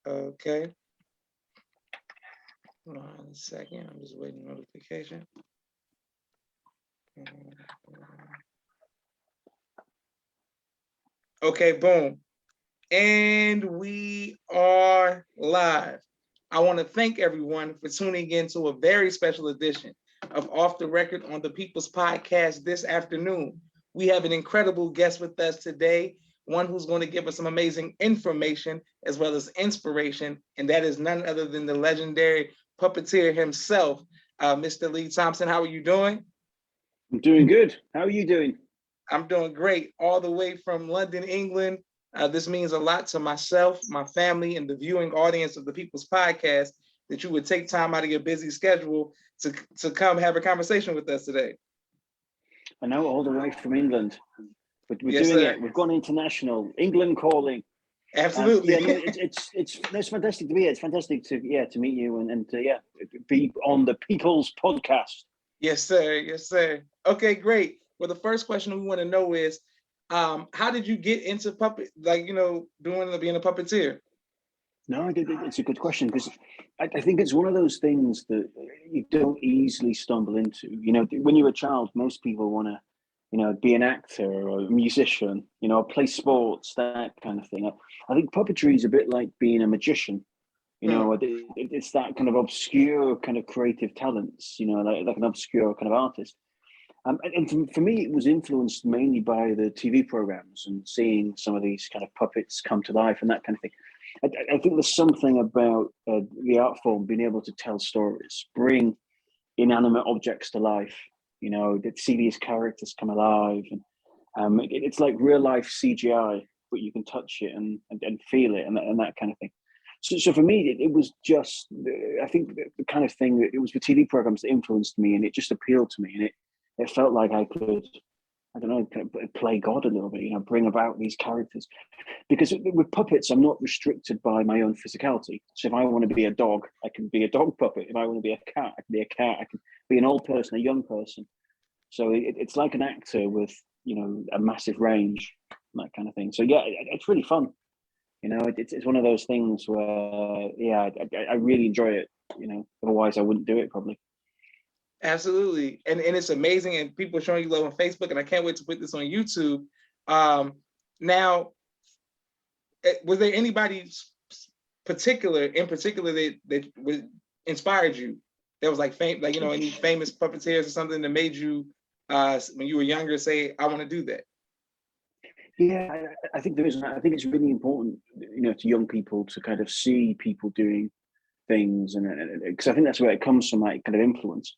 Okay. Hold on a second. I'm just waiting notification. Okay, boom. And we are live. I want to thank everyone for tuning in to a very special edition of Off the Record on the People's Podcast this afternoon. We have an incredible guest with us today, one who's going to give us some amazing information as well as inspiration, and that is none other than the legendary puppeteer himself, Mr. Lee Thompson. How are you doing? I'm doing good. How are you doing? I'm doing great, all the way from London, England. This means a lot to myself, my family, and the viewing audience of the People's Podcast that you would take time out of your busy schedule to come have a conversation with us today. I know, all the way from England, but we're Yes, doing sir. it. We've gone international. England calling. Absolutely. Yeah, no, it's fantastic to be here. It's fantastic to meet you and to be on the People's Podcast. Yes, sir. Yes, sir. Okay, great. Well, the first question we want to know is, how did you get into puppet, like, being a puppeteer? No, it's a good question because I think it's one of those things that you don't easily stumble into. You know, when you're a child, most people want to, be an actor or a musician, play sports, that kind of thing. I think puppetry is a bit like being a magician. It's that kind of obscure kind of creative talents, like an obscure kind of artist. And for me, it was influenced mainly by the TV programs and seeing some of these kind of puppets come to life and that kind of thing. I think there's something about the art form being able to tell stories, bring inanimate objects to life, that see these characters come alive. And it's like real life CGI, but you can touch it and feel it and that kind of thing. So for me, it was just, I think the kind of thing that it was the TV programs that influenced me, and it just appealed to me. And it felt like I could, I don't know, kind of play God a little bit, bring about these characters. Because with puppets, I'm not restricted by my own physicality. So if I want to be a dog, I can be a dog puppet. If I want to be a cat, I can be a cat. I can be an old person, a young person. So it's like an actor with, a massive range, that kind of thing. So yeah, it's really fun. It's one of those things where, I really enjoy it. Otherwise I wouldn't do it probably. Absolutely. And it's amazing. And people are showing you love on Facebook, and I can't wait to put this on YouTube. Now, was there anybody in particular that inspired you? That was like any famous puppeteers or something that made you, when you were younger, say, I want to do that? Yeah, I think there is. I think it's really important, to young people to kind of see people doing things, and because I think that's where it comes from, that kind of influence.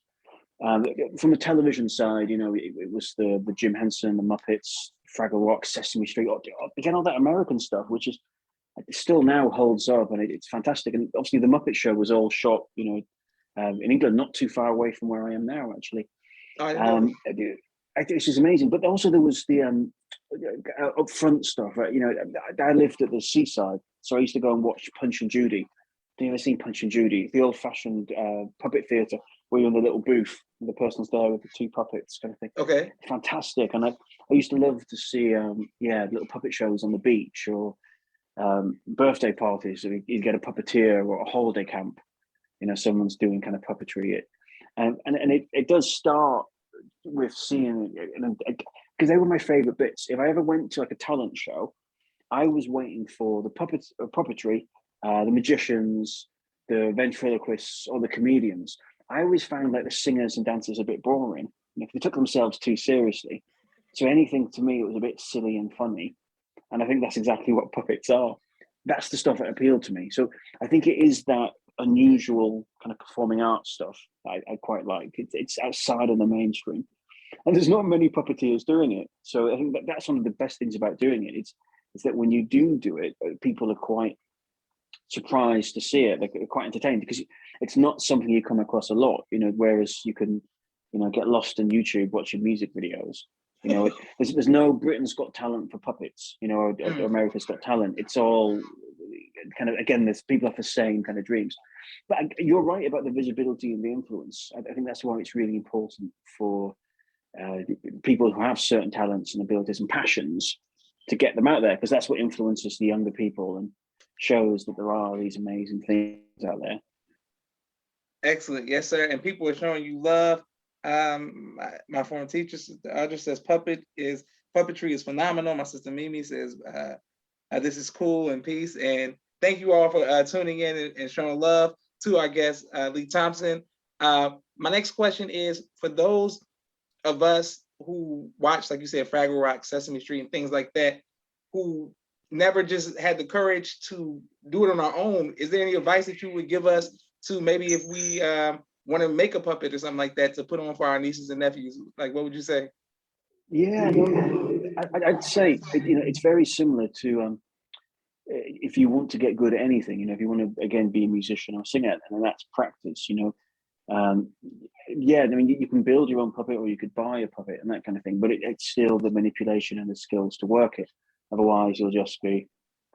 From the television side, it was the Jim Henson, the Muppets, Fraggle Rock, Sesame Street, again, all that American stuff, which is still now holds up, and it's fantastic. And obviously, the Muppet Show was all shot, in England, not too far away from where I am now, actually. It's just amazing. But also there was the upfront stuff, right? I lived at the seaside, so I used to go and watch Punch and Judy. Have you ever seen Punch and Judy? The old-fashioned puppet theatre where you're in the little booth and the person's there with the two puppets, kind of thing. Okay. Fantastic. And I used to love to see, little puppet shows on the beach or birthday parties. So you get a puppeteer or a holiday camp. Someone's doing kind of puppetry. And it does start with seeing, because they were my favorite bits. If I ever went to like a talent show, I was waiting for the puppetry, the magicians, the ventriloquists, or the comedians. I always found like the singers and dancers a bit boring, if they took themselves too seriously. So anything to me, it was a bit silly and funny. And I think that's exactly what puppets are. That's the stuff that appealed to me. So I think it is that unusual kind of performing arts stuff I quite like. It's outside of the mainstream, and there's not many puppeteers doing it. So I think that's one of the best things about doing it. It's that when you do it, people are quite surprised to see it. They're quite entertained because it's not something you come across a lot. Whereas you can, get lost in YouTube watching music videos. There's no Britain's Got Talent for puppets. Or America's Got Talent. It's all kind of, again, there's people have the same kind of dreams. But you're right about the visibility and the influence. I think that's why it's really important for people who have certain talents and abilities and passions to get them out there, because that's what influences the younger people. And shows that there are these amazing things out there. Excellent. Yes, sir. And people are showing you love. My former teacher, Audrey says puppetry is phenomenal. My sister Mimi says this is cool and peace. And thank you all for tuning in and showing love to our guest, Lee Thompson. My next question is for those of us who watch, like you said, Fraggle Rock, Sesame Street, and things like that, who never just had the courage to do it on our own. Is there any advice that you would give us to maybe if we want to make a puppet or something like that to put on for our nieces and nephews? Like, what would you say? Yeah, no, I'd say it's very similar to if you want to get good at anything, if you want to again be a musician or singer, and that's practice. Yeah, I mean you can build your own puppet or you could buy a puppet and that kind of thing, but it's still the manipulation and the skills to work it. Otherwise, you'll just be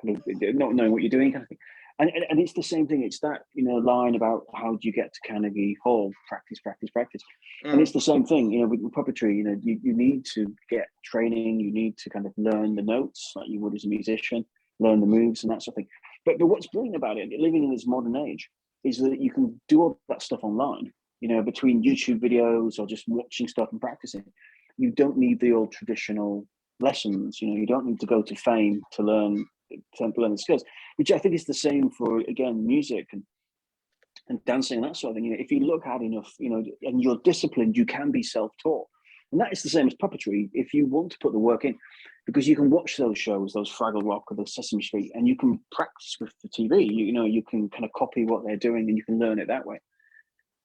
kind of not knowing what you're doing, kind of thing. And it's the same thing. It's that line about how do you get to Carnegie Hall? Practice, practice, practice. And it's the same thing. With puppetry. You need to get training. You need to kind of learn the notes like you would as a musician, learn the moves and that sort of thing. But what's brilliant about it, living in this modern age, is that you can do all that stuff online. Between YouTube videos or just watching stuff and practicing. You don't need the old traditional lessons. You don't need to go to Fame to learn the skills, which I think is the same for again music and dancing and that sort of thing. If you look hard enough, and you're disciplined, you can be self-taught, and that is the same as puppetry. If you want to put the work in, because you can watch those shows, those Fraggle Rock or the Sesame Street, and you can practice with the TV. You can kind of copy what they're doing, and you can learn it that way.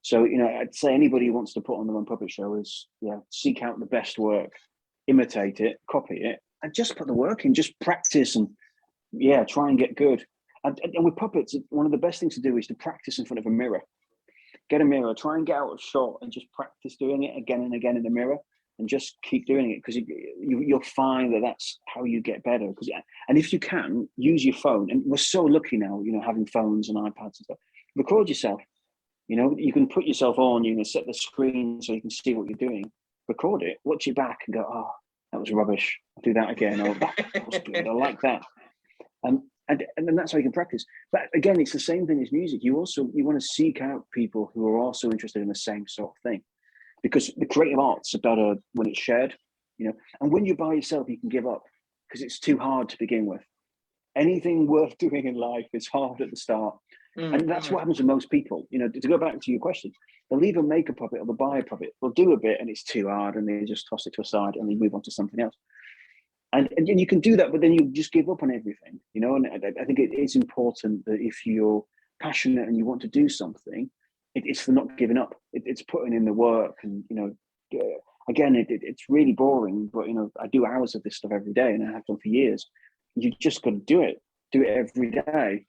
So I'd say anybody who wants to put on their own puppet show is seek out the best work, imitate it, copy it, and just put the work in. Just practice and try and get good. And with puppets, one of the best things to do is to practice in front of a mirror. Get a mirror, try and get out of shot and just practice doing it again and again in the mirror, and just keep doing it, because you'll find that that's how you get better. And if you can, use your phone. And we're so lucky now, having phones and iPads and stuff. Record yourself. You can put yourself on, set the screen so you can see what you're doing. Record it, watch it back and go, oh, that was rubbish. I'll do that again. Or that was good. I like that. And then that's how you can practice. But again, it's the same thing as music. You want to seek out people who are also interested in the same sort of thing, because the creative arts are better when it's shared, and when you're by yourself, you can give up because it's too hard to begin with. Anything worth doing in life is hard at the start. And that's what happens to most people. To go back to your question, they'll either make a puppet or they'll buy a puppet. They'll do a bit and it's too hard and they just toss it to a side and they move on to something else. And you can do that, but then you just give up on everything, and I think it is important that if you're passionate and you want to do something, it's for not giving up. It's putting in the work. And, again, it's really boring, but, I do hours of this stuff every day and I have done for years. You just got to do it every day,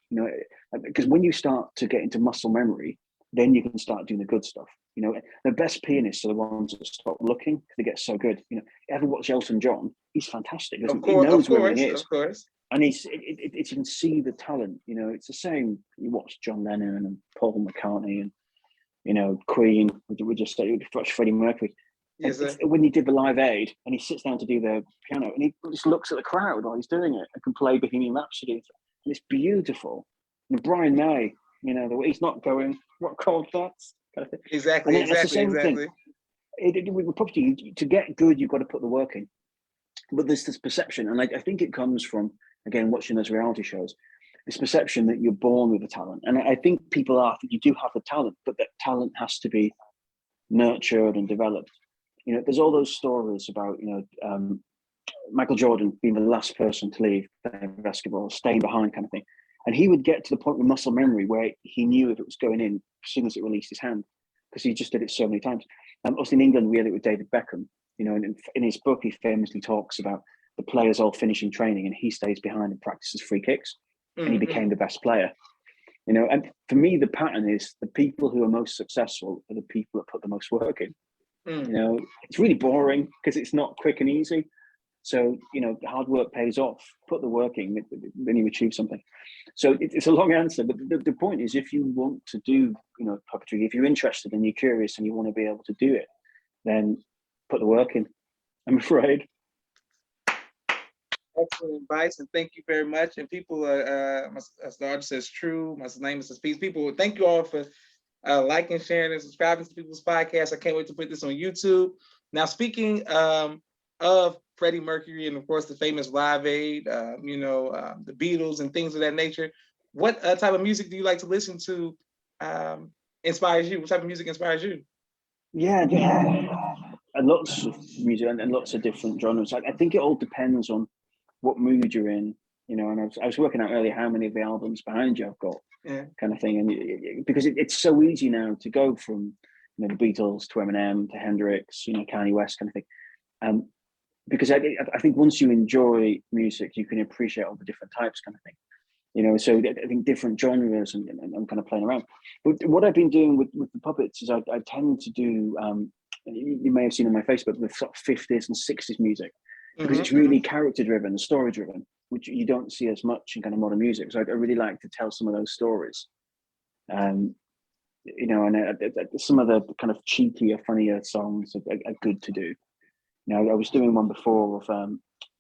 because when you start to get into muscle memory, then you can start doing the good stuff. The best pianists are the ones that stop looking because they get so good. Ever watch Elton John? He's fantastic. He knows where he is. Of course. And you can see the talent. It's the same. You watch John Lennon and Paul McCartney and Queen. We just watch Freddie Mercury. Yes, when he did the Live Aid and he sits down to do the piano and he just looks at the crowd while he's doing it and can play Bohemian Rhapsody. And it's beautiful. And Brian May, the way he's not going, what chord that's kind of thing. Exactly. With puppetry, to get good, you've got to put the work in. But there's this perception, and I think it comes from, again, watching those reality shows, this perception that you're born with the talent. And I think people think you do have the talent, but that talent has to be nurtured and developed. There's all those stories about, Michael Jordan being the last person to leave basketball, staying behind kind of thing. And he would get to the point with muscle memory where he knew if it was going in as soon as it released his hand, because he just did it so many times. Also in England, we had it with David Beckham, and in his book, he famously talks about the players all finishing training and he stays behind and practices free kicks. And he became the best player. And for me, the pattern is the people who are most successful are the people that put the most work in. It's really boring because it's not quick and easy. So, the hard work pays off. Put the work in, then you achieve something. So it's a long answer, but the point is, if you want to do, puppetry, if you're interested and you're curious and you want to be able to do it, then put the work in, I'm afraid. Excellent advice, and thank you very much. And people, as the artist says, true. My name is Peace. People, thank you all for liking, sharing, and subscribing to People's Podcast. I can't wait to put this on YouTube. Now, speaking of Freddie Mercury and of course the famous Live Aid, the Beatles and things of that nature, what type of music do you like to listen to? Inspires you? What type of music inspires you? Yeah, and lots of music and lots of different genres. I think it all depends on what mood you're in, you know. And I was working out earlier how many of the albums behind you I've got, kind of thing. And because it's so easy now to go from, you know, the Beatles to Eminem to Hendrix, you know, Kanye West kind of thing. Because I think once you enjoy music, you can appreciate all the different types, kind of thing. You know, so I think different genres and I'm kind of playing around. But what I've been doing with the puppets is I tend to do, you may have seen on my Facebook, the sort of 50s and 60s music, because it's really character driven, story driven, which you don't see as much in kind of modern music. So I really like to tell some of those stories. You know, and some of the kind of cheekier, funnier songs are good to do. You know, I was doing one before of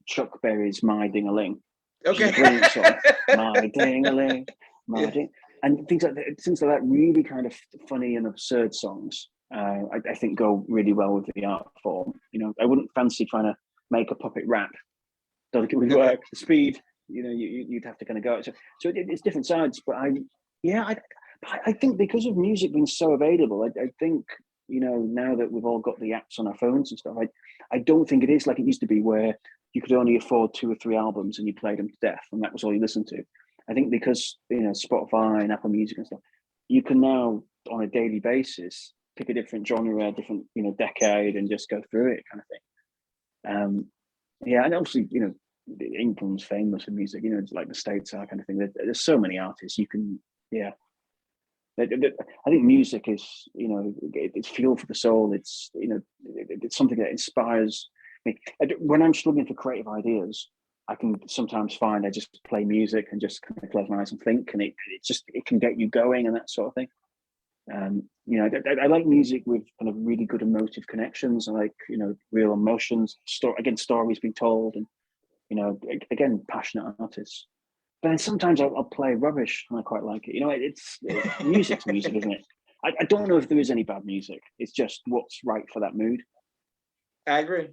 Chuck Berry's "My Ding-a-Ling." Okay. Brilliant song. My ding-a-ling, my ding, and things like that. Really kind of funny and absurd songs. I think go really well with the art form. You know, I wouldn't fancy trying to make a puppet rap. Don't think it would work. The speed, you know, you'd have to kind of go. So it's different sides. But I think because of music being so available, I think, you know, now that we've all got the apps on our phones and stuff, I don't think it is like it used to be where you could only afford 2 or 3 albums and you played them to death and that was all you listened to. I think because, you know, Spotify and Apple Music and stuff, you can now on a daily basis pick a different genre, different, you know, decade and just go through it, kind of thing. Yeah, and obviously, you know, England's famous for music, you know, it's like the States are, kind of thing. There's so many artists you can, yeah. I think music is, you know, it's fuel for the soul. It's, you know, it's something that inspires me. When I'm struggling for creative ideas, I can sometimes find I just play music and just kind of close my eyes and think, and it can get you going and that sort of thing. You know, I like music with kind of really good emotive connections. I like, you know, real emotions. Stories being told, and, you know, again, passionate artists. But then sometimes I'll play rubbish and I quite like it. You know, it's music's music, isn't it? I don't know if there is any bad music. It's just what's right for that mood. I agree.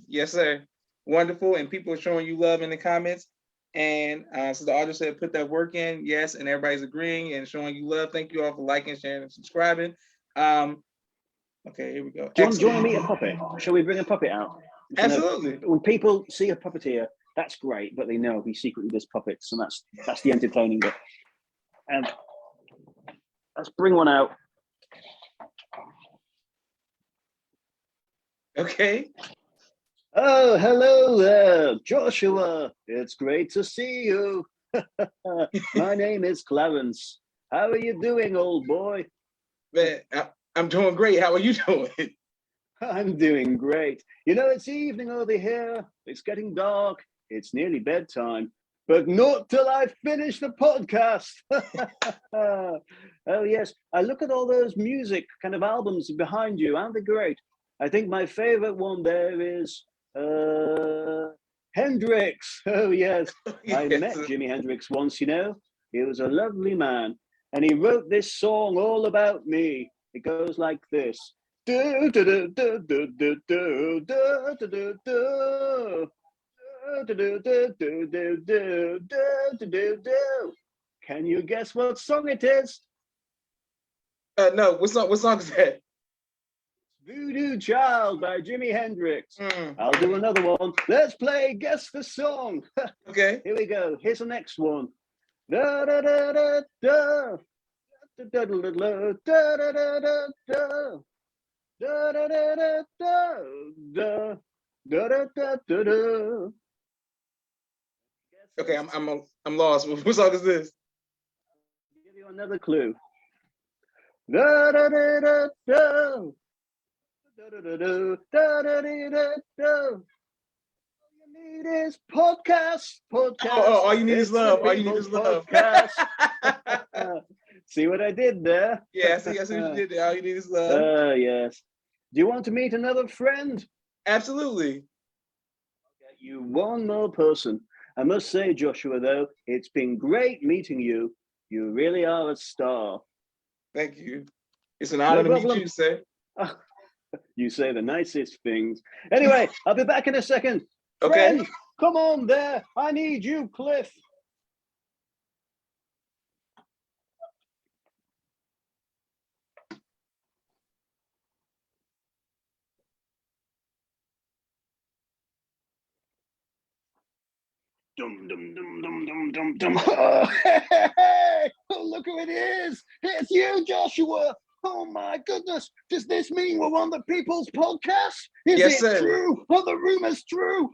Yes, sir. Wonderful. And people are showing you love in the comments. And so the audience said, put that work in. Yes. And everybody's agreeing and showing you love. Thank you all for liking, sharing, and subscribing. Okay, here we go. Do you want to meet a puppet? Shall we bring a puppet out? Absolutely. When people see a puppeteer, that's great, but they know he secretly does puppets, and that's the entertaining bit. Let's bring one out. Okay. Oh, hello there, Joshua. It's great to see you. My name is Clarence. How are you doing, old boy? Man, I'm doing great. How are you doing? I'm doing great. You know, it's evening over here. It's getting dark. It's nearly bedtime, but not till I finish the podcast. Oh, yes. I look at all those music kind of albums behind you. Aren't they great? I think my favorite one there is Hendrix. Oh, yes. Yes. I met Jimi Hendrix once, you know. He was a lovely man. And he wrote this song all about me. It goes like this. Do, do, do, do, do, do, do, do, do, do, do. Can you guess what song it is? No, what song is that? Voodoo Child by Jimi Hendrix. I'll do another one. Let's play Guess the Song. Okay. Here we go. Here's the next one. Da, da, da, da, da. Da, da, da, da, da, da, da, da, da. Da, da, da, da, da, da, da, da, da, da. Okay, I'm lost. What song is this? I'll give you another clue. Da, da, da, da, da. Da, da, da, da, da, da, da, da. All you need is podcast. Oh, all you need is love. All you need is love. See what I did there? Yeah, I see what you did there. All you need is love. Yes. Do you want to meet another friend? Absolutely. Okay. You one more person. I must say, Joshua, though, it's been great meeting you. You really are a star. Thank you. It's an honor No to meet problem. you, sir. You say the nicest things. Anyway, I'll be back in a second. Okay. Friend, come on there. I need you, Cliff. Dum dum dum dum dum dum dum. Oh, hey, oh, look who it is! It's you, Joshua. Oh my goodness! Does this mean we're on the People's Podcast? Is Yes, it sir. true? Are the rumors true?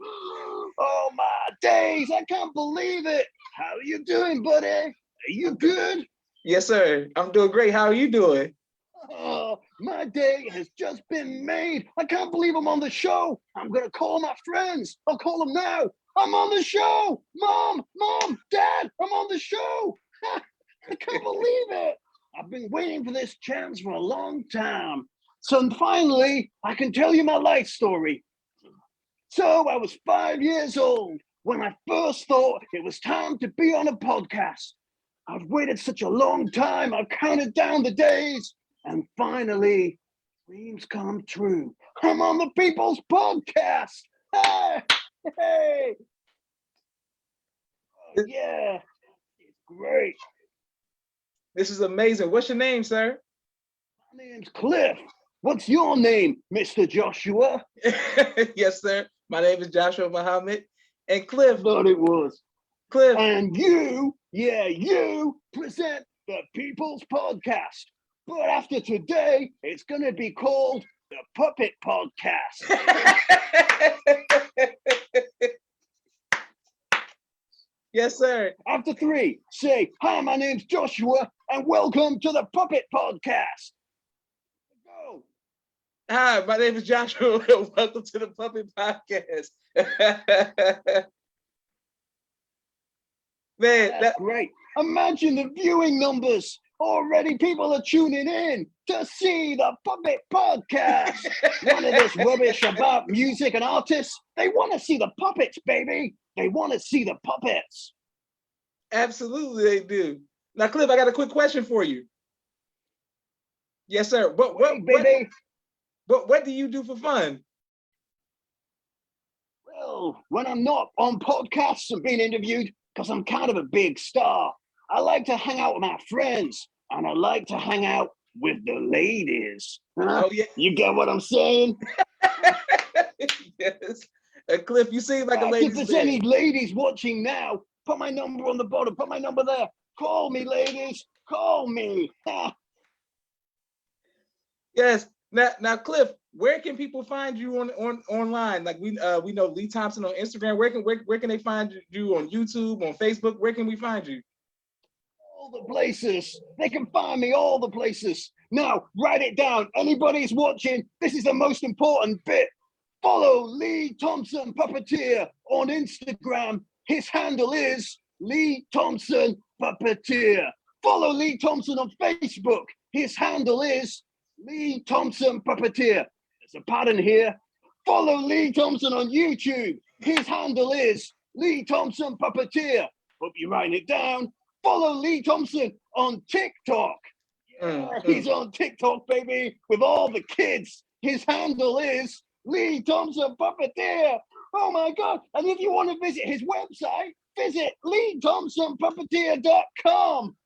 Oh my days! I can't believe it. How are you doing, buddy? Are you good? Yes, sir. I'm doing great. How are you doing? Oh, my day has just been made. I can't believe I'm on the show. I'm gonna call my friends. I'll call them now. I'm on the show. Mom, Dad, I'm on the show. I can't believe it. I've been waiting for this chance for a long time. So finally, I can tell you my life story. So I was 5 years old when I first thought it was time to be on a podcast. I've waited such a long time. I've counted down the days. And finally, dreams come true. I'm on the People's Podcast. Hey, hey. Oh, yeah, it's great. This is amazing. What's your name, sir? My name's Cliff. What's your name, Mr. Joshua? Yes, sir. My name is Joshua Muhammad. And I Cliff, thought it was. Cliff. And you, you present the People's Podcast. But after today, it's going to be called the Puppet Podcast. Yes, sir. After three, say, hi, my name's Joshua, and welcome to the Puppet Podcast. Go. Hi, my name is Joshua. Welcome to the Puppet Podcast. Man, That's great. Imagine the viewing numbers. Already people are tuning in to see the Puppet Podcast. None of this rubbish about music and artists. They want to see the puppets, baby. They want to see the puppets. absolutely they do. Now, Cliff, I got a quick question for you. Yes, sir. What do you do for fun? Well, when I'm not on podcasts and being interviewed, because I'm kind of a big star, I like to hang out with my friends, and I like to hang out with the ladies. Oh, yeah. You get what I'm saying? Yes. Cliff, you seem like a ladies' If there's man. any ladies watching now, put my number on the bottom, put my number there. Call me, ladies. Call me. Yes. Now, Cliff, where can people find you on online? Like we know Lee Thompson on Instagram. Where can they find you on YouTube, on Facebook? Where can we find you? All the places. They can find me all the places. Now, write it down. Anybody's watching, this is the most important bit. Follow Lee Thompson Puppeteer on Instagram. His handle is Lee Thompson Puppeteer. Follow Lee Thompson on Facebook. His handle is Lee Thompson Puppeteer. There's a pattern here. Follow Lee Thompson on YouTube. His handle is Lee Thompson Puppeteer. Hope you're writing it down. Follow Lee Thompson on TikTok. Yeah, he's on TikTok, baby, with all the kids. His handle is Lee Thompson Puppeteer. Oh my God. And if you want to visit his website, visit LeeThompsonPuppeteer.com.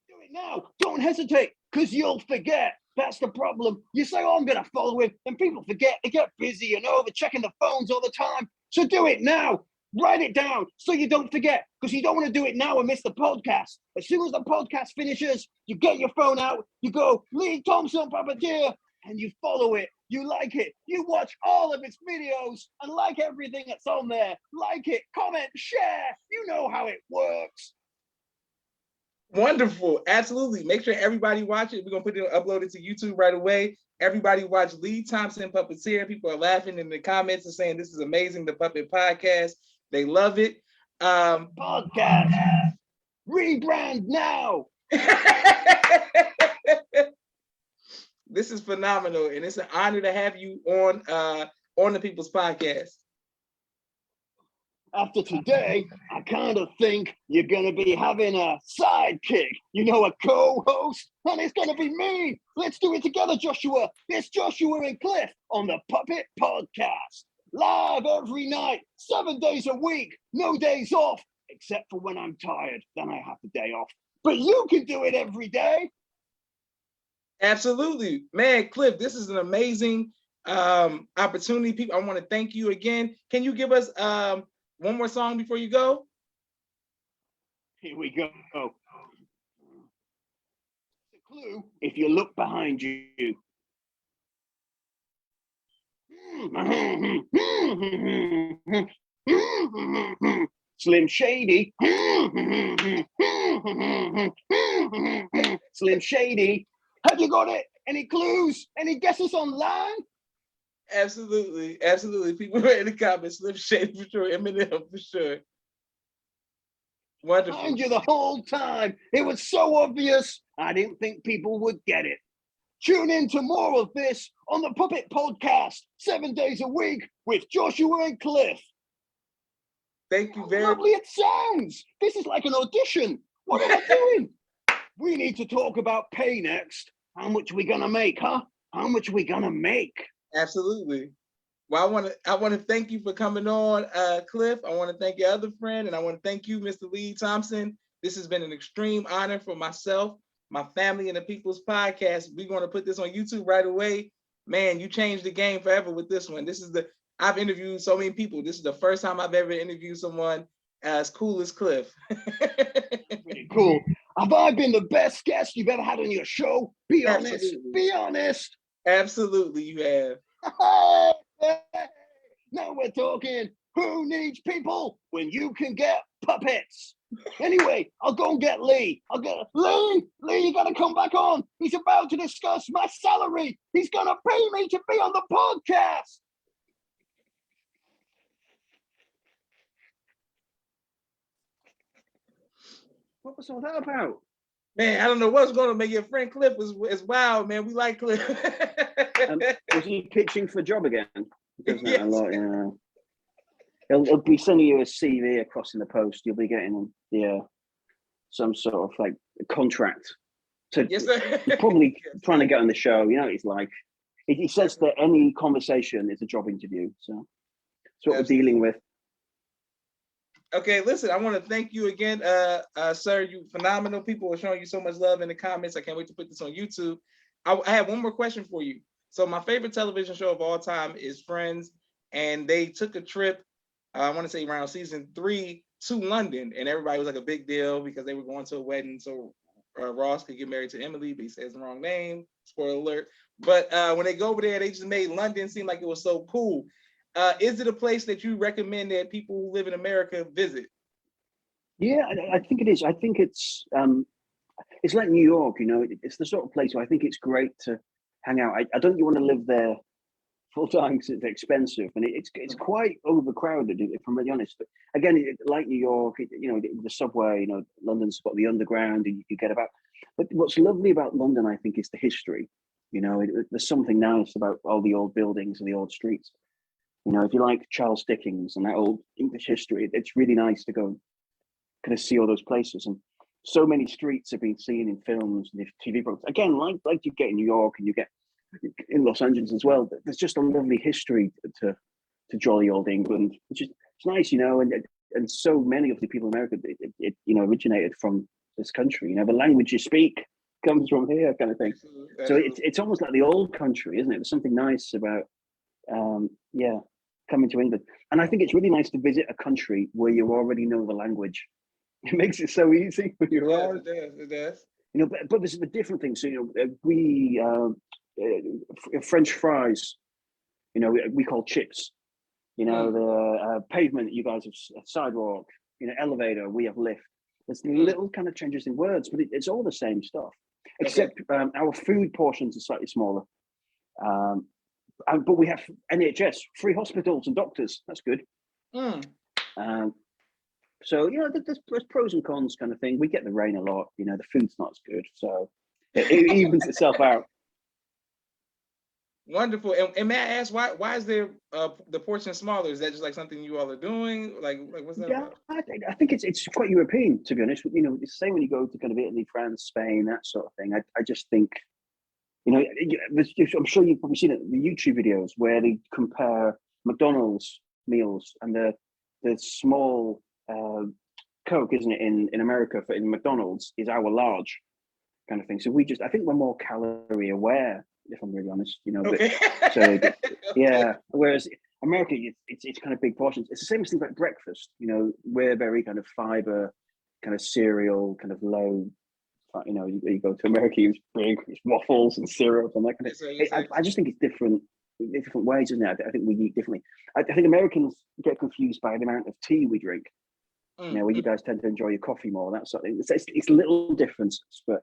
Do it now. Don't hesitate, because you'll forget. That's the problem. You say, oh, I'm going to follow him, and people forget. They get busy, they're checking the phones all the time. So do it now. Write it down so you don't forget, because you don't want to do it now and miss the podcast. As soon as the podcast finishes, you get your phone out, you go, Lee Thompson Puppeteer, and you follow it. You like it. You watch all of its videos and like everything that's on there. Like it, comment, share. You know how it works. Wonderful. Absolutely. Make sure everybody watch it. We're going to upload it to YouTube right away. Everybody watch Lee Thompson Puppeteer. People are laughing in the comments and saying this is amazing, the Puppet Podcast. They love it. Podcast. Rebrand now. This is phenomenal, and it's an honor to have you on on the People's Podcast. After today, I kind of think you're going to be having a sidekick, a co-host, and it's going to be me. Let's do it together, Joshua. It's Joshua and Cliff on the Puppet Podcast. Live every night, 7 days a week, no days off, except for when I'm tired. Then I have the day off. But you can do it every day. Absolutely. Man, Cliff, this is an amazing opportunity. People, I want to thank you again. Can you give us one more song before you go? Here we go. The clue, if you look behind you. Slim Shady. Slim Shady. Have you got it? Any clues? Any guesses online? Absolutely. People are in the comments. Slim Shady for sure. Eminem for sure. Wonderful. Behind you the whole time. It was so obvious. I didn't think people would get it. Tune in to more of this on the Puppet Podcast, 7 days a week with Joshua and Cliff. Thank you very much. Lovely it sounds. This is like an audition. What am I doing? We need to talk about pay next. How much are we gonna make, huh? How much are we gonna make? Absolutely. Well, I want to thank you for coming on, Cliff. I want to thank your other friend, and I want to thank you, Mr. Lee Thompson. This has been an extreme honor for myself, my family, and the People's Podcast. We're going to put this on YouTube right away. Man, you changed the game forever with this one. I've interviewed so many people. This is the first time I've ever interviewed someone as cool as Cliff. Pretty cool. Have I been the best guest you've ever had on your show? Be honest. Absolutely. Be honest. Absolutely, you have. Now we're talking. Who needs people when you can get puppets? Anyway, I'll go and get Lee. Lee, you gotta come back on. He's about to discuss my salary. He's gonna pay me to be on the podcast. What was all that about? Man, I don't know what's going to make your friend Cliff is wild, man. We like Cliff. Was he pitching for a job again? He does that Yes. a lot, yeah. He'll be sending you a CV across in the post. You'll be getting some sort of like a contract. Yes, sir. He's probably trying to get on the show. You know what he's like. He says that any conversation is a job interview. So that's what we're dealing with. Okay, listen, I want to thank you again, sir. You phenomenal. People are showing you so much love in the comments. I can't wait to put this on YouTube. I have one more question for you. So my favorite television show of all time is Friends, and they took a trip, I want to say around season 3 to London, and everybody was like a big deal because they were going to a wedding so Ross could get married to Emily, but he says the wrong name. Spoiler alert. But when they go over there, they just made London seem like it was so cool. Is it a place that you recommend that people who live in America visit? Yeah, I think it is. I think it's like New York, you know. It's the sort of place where I think it's great to hang out. I don't think you want to live there full time because it's expensive and it's quite overcrowded, if I'm really honest. But again, like New York, the subway, London's got the underground and you can get about. But what's lovely about London, I think, is the history. There's something nice about all the old buildings and the old streets. If you like Charles Dickens and that old English history, it's really nice to go kind of see all those places. And so many streets have been seen in films and TV programs. Again, like you get in New York and you get in Los Angeles as well. There's just a lovely history to jolly old England, which is it's nice, and so many of the people in America, it originated from this country. The language you speak comes from here, kind of thing. Absolutely. So it's almost like the old country, isn't it? There's something nice about coming to England. And I think it's really nice to visit a country where you already know the language. It makes it so easy when you're on. It does. But there's a different thing. So, we French fries, we call chips. The pavement, you guys have sidewalk. Elevator, we have lift. There's little kind of changes in words, but it's all the same stuff. Except our food portions are slightly smaller. But we have NHS, free hospitals and doctors. That's good. So there's pros and cons kind of thing. We get the rain a lot. The food's not as good, so it evens itself out. Wonderful. And may I ask why is there the portion smaller? Is that just like something you all are doing? Like what's that Yeah, about? I think it's quite European, to be honest. You know, it's the same when you go to kind of Italy, France, Spain, that sort of thing. I just think, you know, I'm sure you've probably seen it, the YouTube videos where they compare McDonald's meals and the small Coke, isn't it, in America in McDonald's is our large kind of thing. So I think we're more calorie aware, if I'm really honest, you know. Okay. But so yeah. Whereas America, it's kind of big portions. It's the same as things like breakfast. You know, we're very kind of fiber, kind of cereal, kind of low. You know, you go to America, it's big, it's waffles and syrup and that kind of. Yes, sir. I just think it's different ways, isn't it? I think we eat differently. I think Americans get confused by the amount of tea we drink. You know, where you guys tend to enjoy your coffee more, that sort of thing. It's little differences, but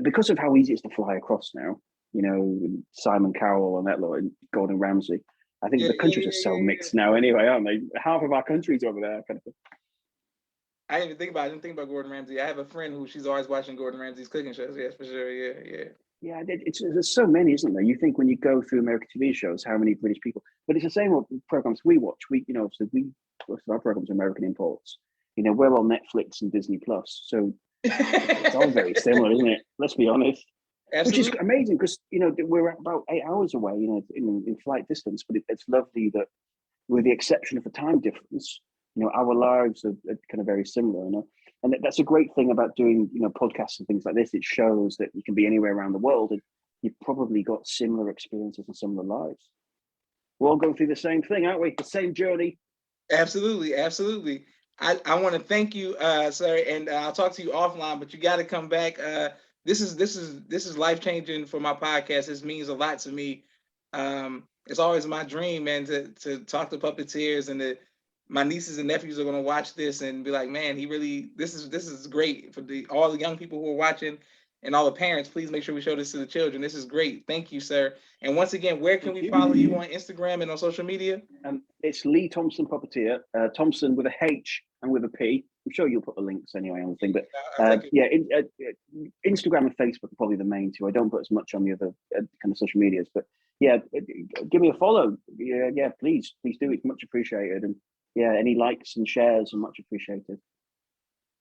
because of how easy it's to fly across now, you know, Simon Cowell and that lot, and Gordon Ramsay, I think the countries are so mixed now anyway, aren't they? Half of our country's over there, kind of thing. I didn't even think about it. I didn't think about Gordon Ramsay. I have a friend who she's always watching Gordon Ramsay's cooking shows. Yes, for sure. Yeah. Yeah, there's so many, isn't there? You think when you go through American TV shows, how many British people, but it's the same with programs we watch. Most of our programs are American imports. You know, we're on Netflix and Disney Plus, so it's all very similar, isn't it? Let's be honest. Absolutely. Which is amazing because, you know, we're about 8 hours away, you know, in flight distance, but it's lovely that with the exception of the time difference, you know, our lives are kind of very similar, you know, and that's a great thing about doing, you know, podcasts and things like this. It shows that you can be anywhere around the world and you've probably got similar experiences and similar lives. We're all going through the same thing, aren't we? The same journey. Absolutely. I want to thank you, sir, and I'll talk to you offline. But you got to come back. This is life changing for my podcast. This means a lot to me. It's always my dream, man, to talk to puppeteers, and my nieces and nephews are going to watch this and be like, man, this is great for all the young people who are watching. And all the parents, please make sure we show this to the children. This is great. Thank you, sir. And once again, where can we follow you on Instagram and on social media? It's Lee Thompson Puppeteer, Thompson with a H and with a P. I'm sure you'll put the links anyway on the thing. But Instagram and Facebook are probably the main two. I don't put as much on the other kind of social medias. But yeah, give me a follow. Yeah, please do. It's much appreciated. And yeah, any likes and shares are much appreciated.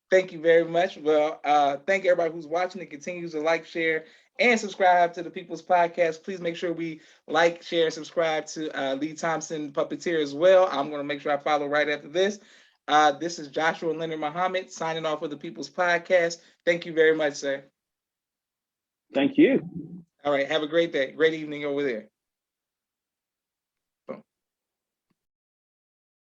Thank you very much. Well, thank everybody who's watching and continues to like, share, and subscribe to the People's Podcast. Please make sure we like, share, and subscribe to Lee Thompson Puppeteer as well. I'm going to make sure I follow right after this. This is Joshua Leonard Muhammad signing off with the People's Podcast. Thank you very much, sir. Thank you. All right. Have a great day. Great evening over there.